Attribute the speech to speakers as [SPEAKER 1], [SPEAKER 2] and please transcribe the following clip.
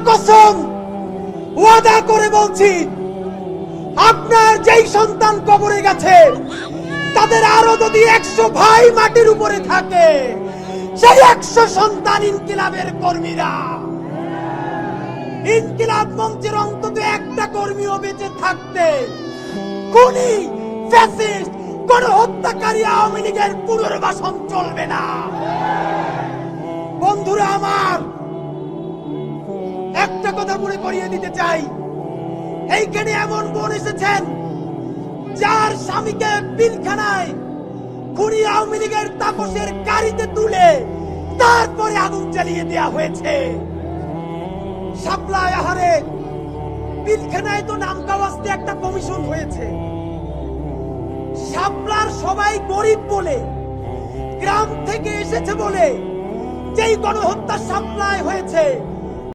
[SPEAKER 1] কসম ওয়াদা করে বলছি, আপনার যেই সন্তান কবরে গেছে তাদের আরো যদি 100 ভাই মাটির উপরে থাকে, সেই 100 সন্তান ইনকিলাবের কর্মীরা। ইনকিলাব মঞ্চের অন্তত একটা কর্মীও বেঁচে থাকতে খুনি, ফ্যাসিস্ট, গণহত্যাকারী আওয়ামী লীগের পুনর্বাসন চলবে না। বন্ধুরা আমার, একটা কথা মনে করিয়ে দিতে চাই, এইখানে এমন বোন এসেছেন যার স্বামীকে পিলখানায় খুনি আওয়ামী লীগের তাপসের গাড়িতে তুলে তারপরে আগুন জ্বালিয়ে দেওয়া হয়েছে। শাপলায় আহারে পিলখানায় তো নাম কাওয়াজতে একটা কমিশন হয়েছে। শাপলার সবাই গরিব বলে, গ্রাম থেকে এসেছে বলে যেই গণহত্যা শাপলায় হয়েছে